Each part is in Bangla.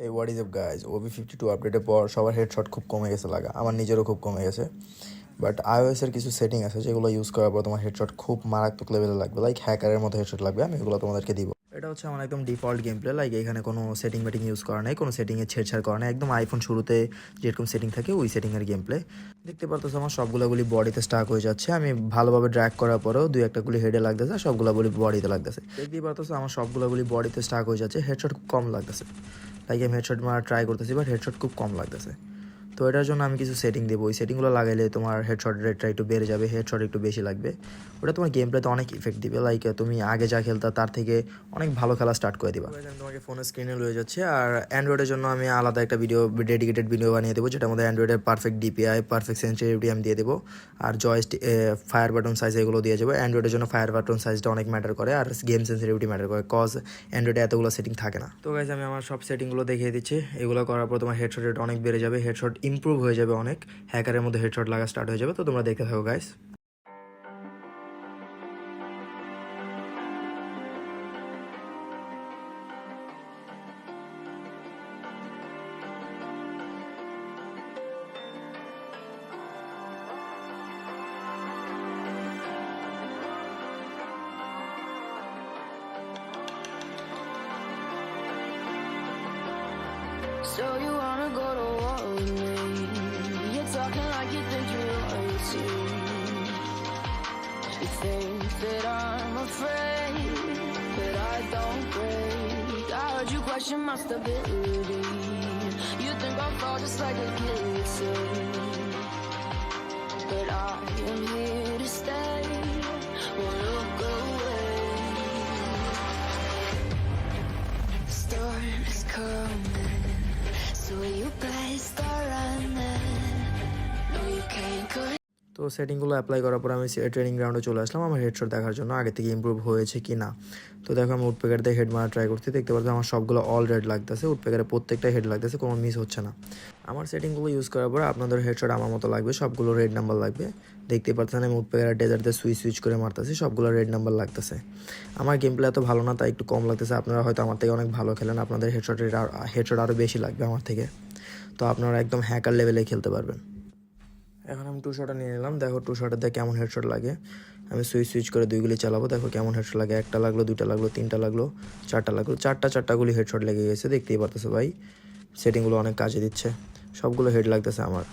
এই what is up guys, OB52 আপডেটের পর সবার হেডশট খুব কমে গেছে লাগা, আমার নিজেরও খুব কমে গেছে। বাট iOS-এর কিছু সেটিং আছে যেগুলো ইউজ করার পর তোমার হেডশট খুব মারাত্মক লেভেলে লাগবে, লাইক হ্যাকারের মতো হেডশট লাগবে। আমি এগুলো তোমাদেরকে দিব। এটা হচ্ছে আমার একদম ডিফল্ট গেম প্লে, লাইক এখানে কোনো সেটিং মেটিং ইউজ করা নেই, কোনো সেটিংয়ে ছেড়ছাড় করা নেই, একদম আইফোন শুরুতে যেরকম সেটিং থাকে ওই সেটিংয়ের গেম প্লে। দেখতে পারতো আমার সবগুলোগুলি বডিতে স্টাক হয়ে যাচ্ছে। আমি ভালোভাবে ড্র্যাগ করার পরেও দুই একটা গুলি হেডে লাগতেছে, সবগুলোগুলি বডিতে লাগতেছে। দেখতেই পারতো আমার সবগুলোগুলি বডিতে স্টাক হয়ে যাচ্ছে, হেডশট খুব কম লাগতেছে। লাইক আমি হেডশট মারা ট্রাই করতেছি, বাট হেডশট খুব কম লাগতেছে। তো এটার জন্য আমি কিছু সেটিং দেবো, ওই সেটিংগুলো লাগাইলে তোমার হেডশট রেটটা একটু বেড়ে যাবে, হেডশট একটু বেশি লাগবে। ওটা তোমার গেম প্লেতে অনেক ইফেক্ট দিবে, লাইক তুমি আগে যা খেলতা তার থেকে অনেক ভালো খেলা স্টার্ট করে দিবা। আমি তোমাকে ফোনের স্ক্রিনে লয়ে যাচ্ছে, আর অ্যান্ড্রয়েডের জন্য আমি আলাদা একটা ডেডিকেটেড ভিডিও বানিয়ে দেবো, যেটার মধ্যে অ্যান্ড্রয়েডের পারফেক্ট DPI, পারফেক্ট সেন্সিটিভিটি আমি দিয়ে দেবো, আর জয়স্টিক, ফায়ার বাটন সাইজ এগুলো দিয়ে যাবো। অ্যান্ড্রয়েডের জন্য ফায়ার বাটন সাইজটা অনেক ম্যাটার করে, আর গেম সেন্সিটিভিটি ম্যাটার করে, কজ অ্যান্ড্রয়েডে এতগুলো সেটিং থাকে না। তো গাইজ আমি আমার সব সেটিংগুলো দেখিয়ে দিচ্ছি। এগুলো করার পর তোমার হেডশট রেট অনেক বেড়ে যাবে, হেডশট ইমপ্রুভ হয়ে যাবে অনেক, হ্যাকারের মধ্যে হেডশট লাগা স্টার্ট হয়ে যাবে। তো তোমরা দেখতে থাকো guys. So you wanna go to war with me? You're talking like you think you're royalty. You think that I'm afraid, but I don't break. I heard you question my stability. You think I'll fall just like a guillotine, but I am here to stay. Won't look away. The storm is coming, so you better start running. No, you can't go. তো সেটিংগুলো অ্যাপ্লাই করার পর আমি ট্রেনিং গ্রাউন্ডে চলে আসলাম আমার হেডশট দেখার জন্য, আগে থেকে ইমপ্রুভ হয়েছে কি না। তো দেখো আমি উডপেকার দিয়ে হেড মারা ট্রাই করতে, দেখতে পাচ্ছি আমার সবগুলো অল রেড লাগতেছে, উডপেকারের প্রত্যেকটা হেড লাগতেছে, কোনো মিস হচ্ছে না। আমার সেটিংগুলো ইউজ করার পর আপনাদের হেডশট আমার মতো লাগবে, সবগুলো রেড নাম্বার লাগবে। দেখতেই পাচ্ছেন আমি উডপেকার ডেজার্টে সুইচ করে মারতেছি, সবগুলো রেড নাম্বার লাগতেছে। আমার গেম প্লে এত ভালো না, তাই একটু কম লাগতেছে। আপনারা হয়তো আমার থেকে অনেক ভালো খেলেন, আপনাদের হেডশট আরও বেশি লাগবে আমার থেকে, তো আপনারা একদম হ্যাকার লেভেলে খেলতে পারবেন। এখন আমি 2 শটটা নিয়ে নিলাম, দেখো 2 শটের দিয়ে কেমন হেডশট লাগে। আমি সুইচ করে 2 গুলি চালাবো, দেখো কেমন হেডশট লাগে। 1টা লাগলো, 2টা লাগলো, 3টা লাগলো, 4টা লাগলো, চারটা গুলি হেডশট লেগে গেছে। দেখতেই পারতেছো ভাই, সেটিংগুলো অনেক কাজে দিচ্ছে, সবগুলো হেড লাগতেছে আমার।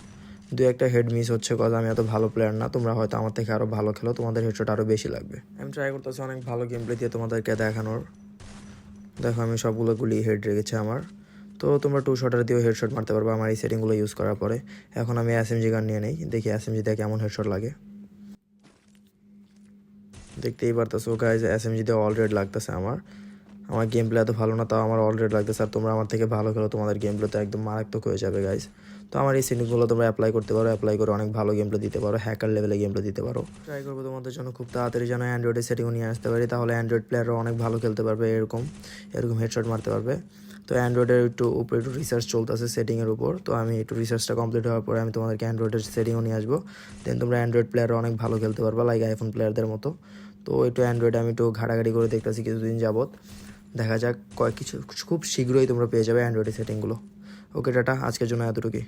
2-1টা হেড মিস হচ্ছে, কজ আমি এত ভালো প্লেয়ার না, তোমরা হয়তো আমার থেকে আরও ভালো খেলো, তোমাদের হেডশট আরও বেশি লাগবে। আমি ট্রাই করতেছি অনেক ভালো গেম প্লে দিয়ে তোমাদেরকে দেখানোর। দেখো আমি সবগুলো গুলি হেড রেখেছে আমার। তো তোমরা 2 শটার দিয়েও হেডশট মারতে পারবে আমার এই সেটিংগুলো ইউজ করার পরে। এখন আমি SMG গান নিয়ে নেই, দেখি SMG দিয়ে কেমন হেডশট লাগে। দেখতেই পারতেছো গাইজ, SMG দিয়ে অল রেড লাগতেছে আমার গেম প্লে এত ভালো না, তাও আমার অল রেড লাগতেছে। আর তোমরা আমার থেকে ভালো খেলো, তোমাদের গেম প্লে তো একদম মারাত্মক হয়ে যাবে গাইজ। তো আমার এই সেটিংগুলো তোমরা অ্যাপ্লাই করতে পারো, অ্যাপ্লাই করে অনেক ভালো গেম প্লে দিতে পারো, হ্যাকার লেভেলে গেম প্লে দিতে পারো। ট্রাই করবো তোমাদের জন্য খুব তাড়াতাড়ি যেন অ্যান্ড্রয়েডের সেটিংও নিয়ে আসতে পারি, তাহলে অ্যান্ড্রয়েড প্লেয়াররা অনেক ভালো খেলতে পারবে, এরকম হেডশট মারতে পারবে। তো অ্যান্ড্রয়েডের উপরে একটু রিসার্চ চলতেছে সেটিংয়ের উপর, তো আমি একটু রিসার্চটা কমপ্লিট হওয়ার পরে আমি তোমাদেরকে অ্যান্ড্রয়েডের সেটিংও নিয়ে আসবো। দেন তোমরা অ্যান্ড্রয়েড প্লেয়াররা অনেক ভালো খেলতে পারবে, লাইক আইফোন প্লেয়ারদের মতো। তো একটু অ্যান্ড্রয়েডে আমি একটু ঘাটাঘাটি করে দেখতেছি কিছুদিন যাবত, দেখা যাক, খুব শীঘ্রই তোমরা পেয়ে যাবে অ্যান্ড্রয়েডের সেটিংগুলো। ওকে টাটা, আজকের জন্য এতটুকুই।